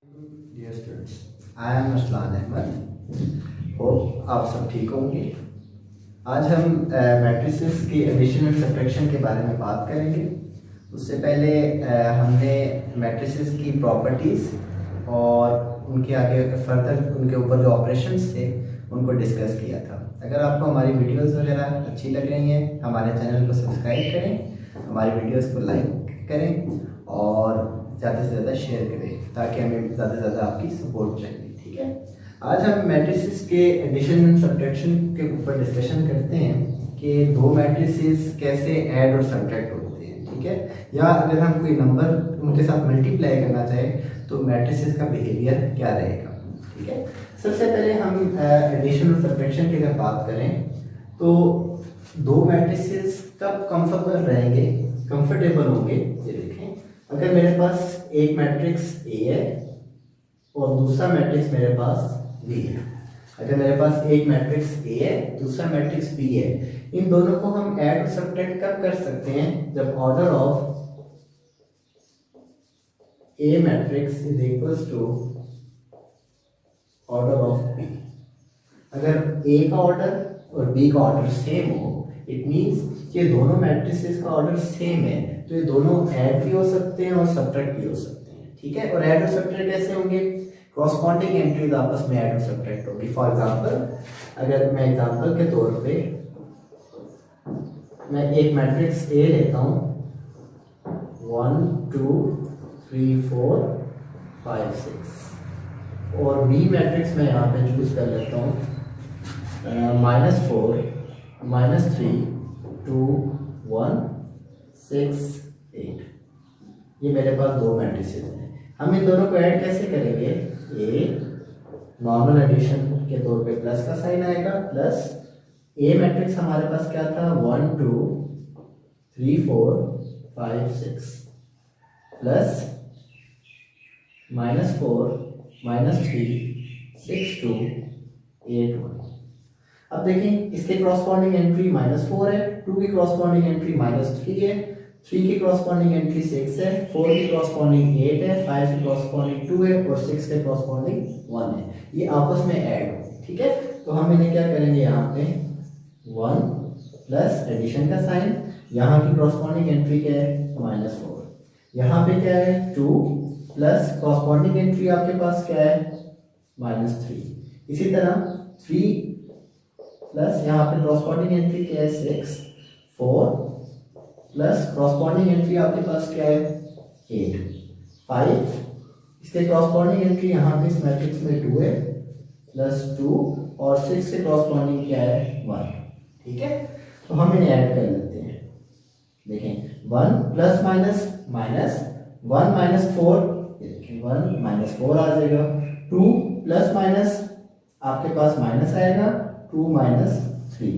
Dear students, I am Aslan Ahmed. Hope आप सब ठीक होंगे। आज हम मैट्रिसेस की एडिशन और सब्ट्रैक्शन के बारे में बात करेंगे। उससे पहले हमने मैट्रिसेस की प्रॉपर्टीज़ और उनके आगे फर्दर उनके ऊपर जो ऑपरेशंस थे उनको डिस्कस किया था। अगर आपको हमारी वीडियोस वगैरह अच्छी लग रही हैं, हमारे चैनल को सब्सक्राइब करें, हमारी वीडियोस को लाइक करें और ज़्यादा से ज़्यादा शेयर करें ताकि हमें ज़्यादा से ज़्यादा आपकी सपोर्ट चाहिए। ठीक है, आज हम मैट्रिसेस के एडिशन एंड सब्ट्रैक्शन के ऊपर डिस्कशन करते हैं कि दो मैट्रिसेस कैसे ऐड और सब्ट्रैक्ट होते हैं। ठीक है, या अगर हम कोई नंबर उनके साथ मल्टीप्लाई करना चाहें तो मैट्रिसेस का बिहेवियर क्या रहेगा। ठीक है, सबसे पहले हम एडिशन और सब्ट्रैक्शन की अगर बात करें तो दो मैट्रिसेस कब कंफर्टेबल होंगे। ये देखें, अगर मेरे पास एक मैट्रिक्स ए है और दूसरा मैट्रिक्स मेरे पास बी है। अगर मेरे पास एक मैट्रिक्स ए है, दूसरा मैट्रिक्स बी है, इन दोनों को हम ऐड और सब्ट्रैक्ट कब कर सकते हैं? जब order of A matrix is equals to order of B. अगर ए का ऑर्डर और बी का ऑर्डर सेम हो, इट मींस ये दोनों मैट्रिसेस का ऑर्डर सेम है, तो ये दोनों ऐड भी हो सकते हैं और सब्ट्रैक्ट भी हो सकते हैं। ठीक है, और ऐड और सब्ट्रैक्ट कैसे होंगे? कॉरस्पॉन्डिंग एंट्रीज आपस में ऐड और सब्ट्रैक्ट होगी। फॉर एग्जांपल, अगर मैं एग्जांपल के तौर पे मैं एक मैट्रिक्स ए लेता हूँ 1 2 3 4 5 6 और बी मैट्रिक्स मैं यहाँ पे चूज कर लेता हूँ -4 -3 2 1 6 8। ये मेरे पास दो मैट्रिसेस हैं। हम इन दोनों को ऐड कैसे करेंगे? ए नॉर्मल एडिशन के तौर पे प्लस का साइन आएगा, प्लस ए मैट्रिक्स हमारे पास क्या था 1 2 3 4 5 6 प्लस -4 -3 6 2 8 1। अब देखें, इसके क्रॉसपॉन्डिंग एंट्री -4 है, 2 की क्रॉसपॉन्डिंग एंट्री -3 है, 3 की क्रॉसपॉन्डिंग एंट्री 6 है, 4 की क्रॉसपॉन्डिंग 8 है, 5 की क्रॉसपॉन्डिंग 2 है और 6 के क्रॉसपॉन्डिंग 1 है। ये आपस में ऐड हो। ठीक है, तो हम इन्हें क्या करेंगे? यहाँ पे 1 प्लस एडिशन का साइन, यहाँ की क्रॉसपॉन्डिंग एंट्री क्या है? -4। यहाँ पे क्या है? 2 प्लस क्रॉसपॉन्डिंग एंट्री आपके पास क्या है? -3। इसी तरह 3 प्लस यहाँ पे क्रॉसपॉन्डिंग एंट्री क्या है? 6 4 प्लस क्रॉसपॉन्डिंग एंट्री आपके पास क्या है? 8 5। इसके क्रॉसपॉन्डिंग एंट्री यहाँ पे इस मैट्रिक्स में 2 है, प्लस 2 और 6 के क्रॉसपॉन्डिंग क्या है? 1। ठीक है, तो हम इन्हें ऐड कर लेते हैं। देखें, 1 प्लस माइनस माइनस 1 -4, देखिए 1 -4 आ जाएगा। 2 प्लस माइनस आपके पास माइनस आएगा, 2 -3।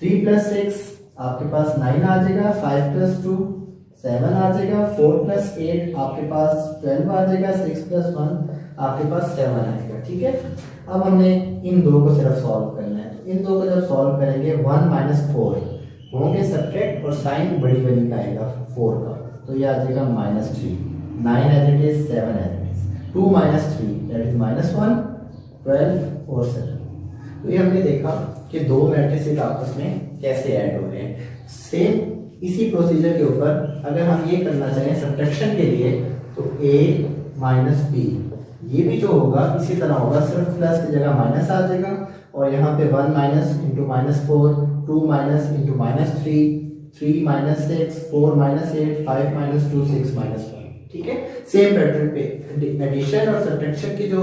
3 प्लस 6 आपके पास 9 आ जाएगा, 5 प्लस 2 7 आ जाएगा, 4 प्लस 8 आपके पास 12 आ जाएगा, 6 प्लस 1 आपके पास 7 आएगा। ठीक है, अब हमने इन दो को सिर्फ सॉल्व करना है। तो इन दो को जब सॉल्व करेंगे 1 -4 होंगे सब्ट्रैक्ट और साइन बड़ी वाली का आएगा 4 का, तो ये आ जाएगा -3। 9 as it is, 7 as it is, 2 -3 that is -1, 12 और 7। तो ये हमने देखा कि दो मैट्रिसेस आपस में कैसे ऐड हो रहे हैं। सेम इसी प्रोसीजर के ऊपर अगर हम ये करना चाहें सब्ट्रैक्शन के लिए, तो a माइनस बी, ये भी जो होगा इसी तरह होगा, सिर्फ प्लस की जगह माइनस आ जाएगा और यहाँ पे 1 माइनस इंटू -4, 2 माइनस इंटू -3, 3 -6, 4 -8, 5 -2, 6 -1। ठीक है, सेम पैटर्न पे एडिशन और सब्ट्रैक्शन के जो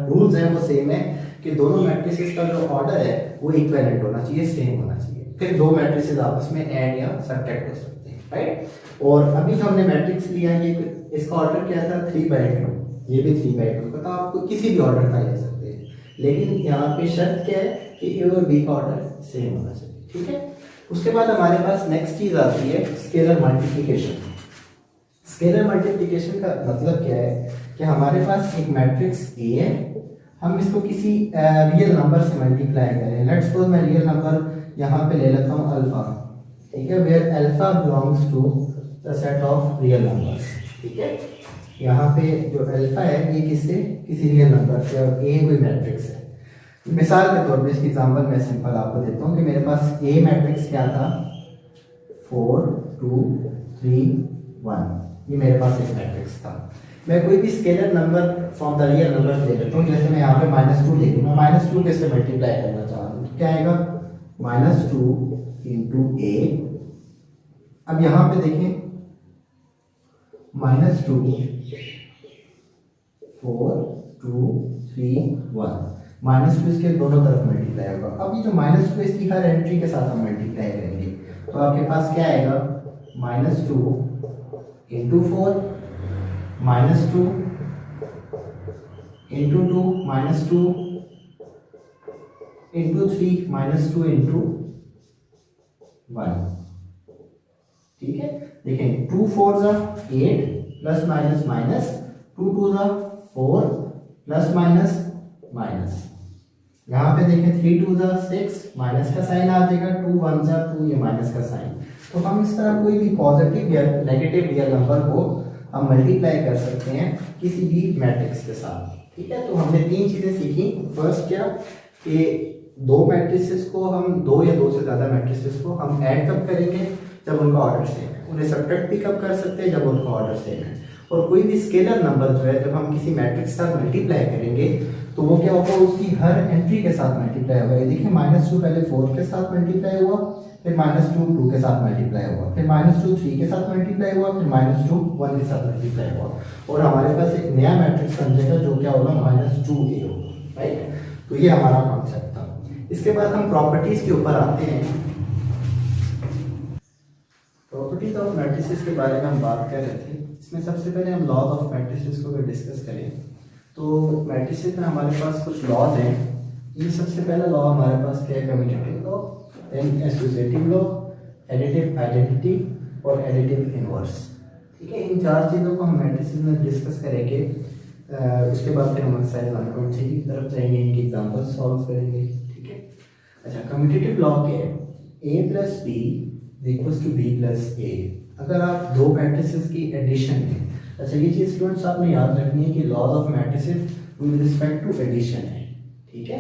रूल्स हैं वो सेम है कि दोनों मैट्रिसेस का जो ऑर्डर है वो इक्विवेलेंट होना चाहिए, सेम होना चाहिए, फिर दो मैट्रिसेस आपस में ऐड या सब्ट्रैक्ट हो सकते हैं। राइट, और अभी जो हमने मैट्रिक्स लिया ये इसका ऑर्डर क्या था? 3/2, ये भी 3/2 का, तो आपको किसी भी ऑर्डर का ले सकते हैं, लेकिन यहाँ पे शर्त क्या है कि ए और बी का ऑर्डर सेम होना चाहिए। ठीक है, उसके बाद हमारे पास नेक्स्ट चीज आती है स्केलर मल्टीप्लिकेशन। स्केलर मल्टीप्लिकेशन का मतलब क्या है कि हमारे पास एक मैट्रिक्स ए है, हम इसको किसी रियल नंबर से मल्टीप्लाई करें। लेट्स सपोज मैं रियल नंबर यहाँ पे ले लेता हूँ अल्फा। ठीक है, where alpha belongs to the set of real numbers. ठीक है, यहाँ पे जो अल्फा है ये किससे, किसी रियल नंबर से, और ए कोई मैट्रिक्स है। मिसाल के तौर पे इसकी एग्जांपल मैं सिंपल आपको देता हूँ कि मेरे पास ए मैट्रिक्स क्या था, 4 2 3 1, ये मेरे पास एक मैट्रिक्स था। मैं कोई भी scalar number from the real number ले लेता हूँ, जैसे मैं यहाँ पे -2 ले लूँ, मैं -2 के से मल्टीप्लाई करना चाह रहा हूँ, तो क्या आएगा -2 इंटू ए। अब यहाँ पे देखें -2 4 2 3 1, -2 इसके दोनों तरफ मल्टीप्लाई होगा। अब ये जो -2 इसकी हर एंट्री के साथ हम मल्टीप्लाई करेंगे, तो आपके पास क्या आएगा -2 इंटू 4 -2 इंटू 2 -2 इंटू 3 -2 इंटू 1। ठीक है, देखें 2 4 जा 8 प्लस माइनस माइनस, 2 2 जा 4 प्लस माइनस माइनस, यहाँ पे देखें 3 2 जा 6, माइनस का साइन आ जाएगा, 2 1 जा 2, ये माइनस का साइन। तो हम इस तरह कोई भी पॉजिटिव या नेगेटिव रियल नंबर को हम मल्टीप्लाई कर सकते हैं किसी भी मैट्रिक्स के साथ। ठीक है, तो हमने 3 चीजें सीखी। फर्स्ट क्या कि दो मैट्रिसेस को हम, दो या दो से ज्यादा मैट्रिसेस को हम ऐड कब करेंगे, जब उनका ऑर्डर सेम है। उन्हें सब्ट्रैक्ट भी कब कर सकते हैं, जब उनका ऑर्डर सेम है। और कोई भी स्केलर नंबर जो है जब हम किसी मैट्रिक्स के साथ मल्टीप्लाई करेंगे तो वो क्या होगा, उसकी हर एंट्री के साथ मल्टीप्लाई होगा। ये देखिए -2 पहले 4 के साथ मल्टीप्लाई हुआ, फिर -2 2 के साथ मल्टीप्लाई हुआ, फिर -2 3 के साथ मल्टीप्लाई हुआ, फिर -2 1 के साथ मल्टीप्लाई हुआ, और हमारे पास एक नया मैट्रिक्स बन जाएगा जो क्या होगा -2a होगा। राइट, तो ये हमारा कॉन्सेप्ट था। इसके बाद हम प्रॉपर्टीज के ऊपर आते हैं। प्रॉपर्टीज ऑफ मैट्रिसेस के बारे में हम बात कर रहे थे। इसमें सबसे पहले हम लॉज ऑफ मैट्रिसेस को डिस्कस करें तो मैट्रिसेस में हमारे पास कुछ लॉज हैं। ये सबसे पहला लॉ हमारे पास क्या है, commutative law, then associative law, additive identity और एडिटिव इनवर्स। ठीक है, इन 4 चीज़ों को हम मैट्रिसेस में डिस्कस करेंगे। उसके बाद फिर हम एक्सरसाइज 1.3 की तरफ जाएंगे, इनकी एग्जांपल सॉल्व करेंगे। ठीक है, अच्छा, कम्यूटेटिव लॉ क्या है, a plus B equals to B plus A. अगर आप दो मैट्रिसेस की एडिशन में, अच्छा ये चीज स्टूडेंट्स आपने याद रखनी है कि laws of matrices with respect to addition है। ठीक है,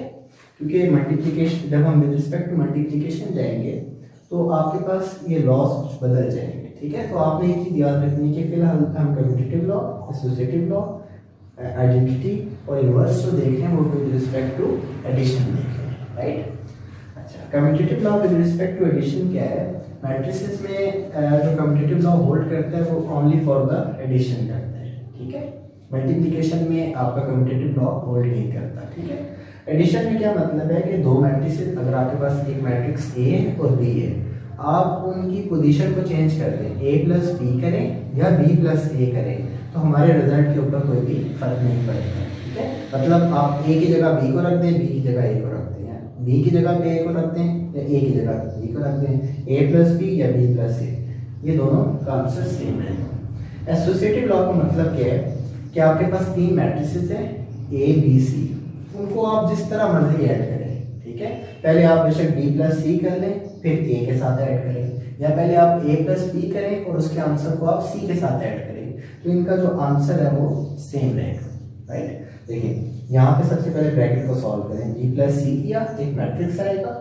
क्योंकि मल्टीप्लिकेशन, जब हम विद रिस्पेक्ट टू मल्टीप्लिकेशन जाएंगे तो आपके पास ये लॉज कुछ बदल जाएंगे। ठीक है, तो आपने ये चीज याद रखनी है कि फिलहाल हम commutative law, associative law, identity और इनवर्स जो देख रहे हैं वो विद रिस्पेक्ट टू एडिशन देख रहे हैं। राइट, अच्छा, commutative law with respect to addition क्या है, मैट्रिसेस में जो कम्यूटेटिव लॉ होल्ड करता है वो ओनली फॉर द एडिशन करता है। ठीक है, मल्टीप्लिकेशन में आपका कम्यूटेटिव लॉ होल्ड नहीं करता। ठीक है, एडिशन में क्या मतलब है कि दो मैट्रिसेस, अगर आपके पास एक मैट्रिक्स ए और बी है, आप उनकी पोजीशन को चेंज कर दें, ए प्लस बी करें या बी प्लस ए करें, तो हमारे रिजल्ट के ऊपर कोई भी फर्क नहीं पड़ेगा। ठीक है, मतलब आप ए की जगह बी को रख दें, बी की जगह ए को रख दें, बी की जगह पे ए को रख दें या ए की जगह बी को रख दें, ए प्लस बी या बी प्लस ए, ये दोनों का आंसर सेम रहेगा। एसोसिएटिव लॉ का मतलब क्या है कि आपके पास 3 मैट्रिसेस हैं ए बी सी, उनको आप जिस तरह मर्जी ऐड करें। ठीक है, पहले आप बेशक बी प्लस सी कर लें फिर ए के साथ ऐड करें, या पहले आप ए प्लस बी करें और उसके आंसर को आप सी के साथ ऐड करें, तो इनका जो आंसर है वो सेम रहेगा। राइट, देखिए यहाँ पे सबसे पहले ब्रैकेट को सॉल्व करें, बी प्लस सी किया, एक मैट्रिक्स आएगा,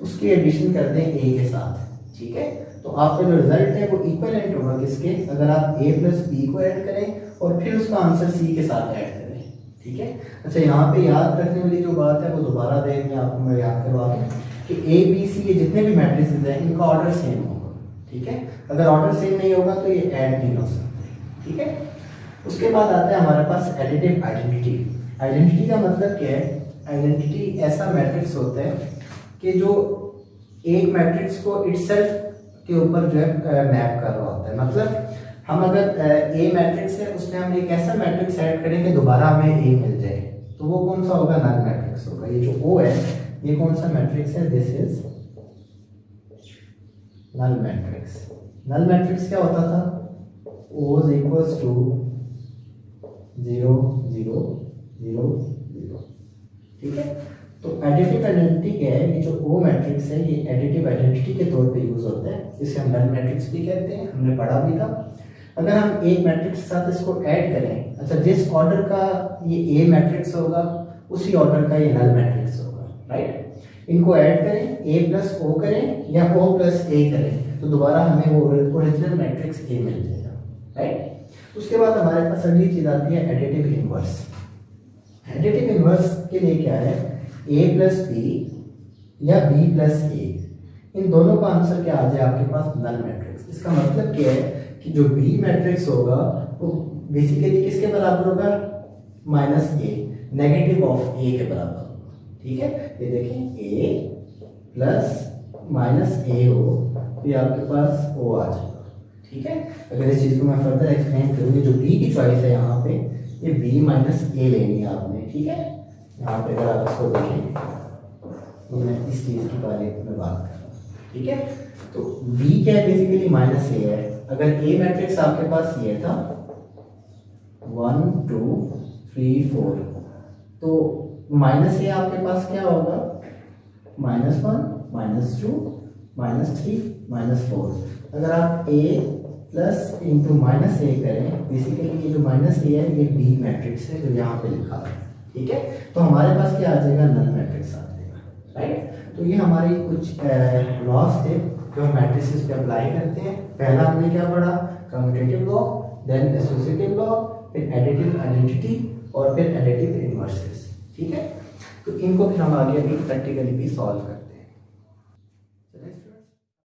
उसकी एडिशन कर दें ए के साथ। ठीक है, तो आपका जो रिजल्ट है वो इक्वलेंट होगा किसके, अगर आप ए प्लस बी को ऐड करें और फिर उसका आंसर सी के साथ ऐड करें। ठीक है, अच्छा यहाँ पे याद रखने वाली जो बात है वो दोबारा देख में आपको मैं याद करवा दूँ कि ए बी सी के जितने भी मैट्रिसेस हैं इनका ऑर्डर सेम होगा। ठीक है, अगर ऑर्डर सेम नहीं होगा तो ये ऐड नहीं हो सकते। ठीक है, उसके बाद आता है हमारे पास एडिटिव आइडेंटिटी। आइडेंटिटी का मतलब क्या है, आइडेंटिटी ऐसा मैट्रिक्स होता है कि जो एक मैट्रिक्स को इटसेल्फ के ऊपर जो है मैप कर रहा होता है। मतलब हम अगर ए मैट्रिक्स है उसमें हम एक ऐसा मैट्रिक्स ऐड करें कि दोबारा हमें ए मिल जाए, तो वो कौन सा होगा, नल मैट्रिक्स होगा। ये जो ओ है ये कौन सा मैट्रिक्स है, this is null matrix. Null matrix क्या होता था, O is equals to 0 0 0 0। ठीक है, तो एडिटिव आइडेंटिटी क्या है, ये जो O मैट्रिक्स है ये एडिटिव आइडेंटिटी के तौर पे यूज होता है, इसे हम नल मैट्रिक्स भी कहते हैं, हमने पढ़ा भी था। अगर हम एक मैट्रिक्स के साथ इसको ऐड करें, अच्छा जिस ऑर्डर का ये ए मैट्रिक्स होगा उसी ऑर्डर का ये नल मैट्रिक्स होगा, राइट। इनको ऐड करें, ए प्लस ओ करें या ओ प्लस ए करें, तो दोबारा हमें वो ओरिजिनल मैट्रिक्स ए मिल जाएगा, राइट। उसके बाद हमारे पास अगली चीज आती है एडिटिव इनवर्स। एडिटिव इनवर्स के लिए क्या है, ए प्लस बी या बी प्लस ए, इन दोनों का आंसर क्या आ जाए आपके पास, नल मैट्रिक्स। इसका मतलब क्या है कि जो बी मैट्रिक्स होगा वो बेसिकली किसके बराबर होगा, माइनस ए, नेगेटिव ऑफ ए के बराबर, ठीक है। ये देखें ए प्लस माइनस ए हो तो ये आपके पास ओ आ जाएगा, ठीक है। अगर इस चीज को मैं फर्दर एक्सप्लेन करूंगी, जो बी की चॉइस है यहाँ पे, ये बी माइनस ए लेनी है आपने, ठीक है। यहाँ पे अगर आप इसको देखें तो मैं इस चीज के बारे में बात कर रहा हूँ, ठीक है। तो बी क्या है, बेसिकली माइनस ए है। अगर ए मैट्रिक्स आपके पास ये था 1 2 3 4, तो माइनस ए आपके पास क्या होगा, -1 -2 -3 -4। अगर आप ए प्लस इंटू माइनस ए करें, बेसिकली ये जो माइनस ए है ये बी मैट्रिक्स है जो यहाँ पे लिखा है, ठीक है। तो हमारे पास क्या आ जाएगा, नल मैट्रिक्स आ जाएगा, राइट। तो ये हमारी कुछ लॉस थे जो हम मैट्रिसेस पे अप्लाई करते हैं। पहला हमने क्या पढ़ा, commutative law, then associative law, फिर एडिटिव आइडेंटिटी और फिर एडिटिव इनवर्सेस, ठीक है। तो इनको फिर हम आगे अभी प्रैक्टिकली भी सॉल्व करते हैं।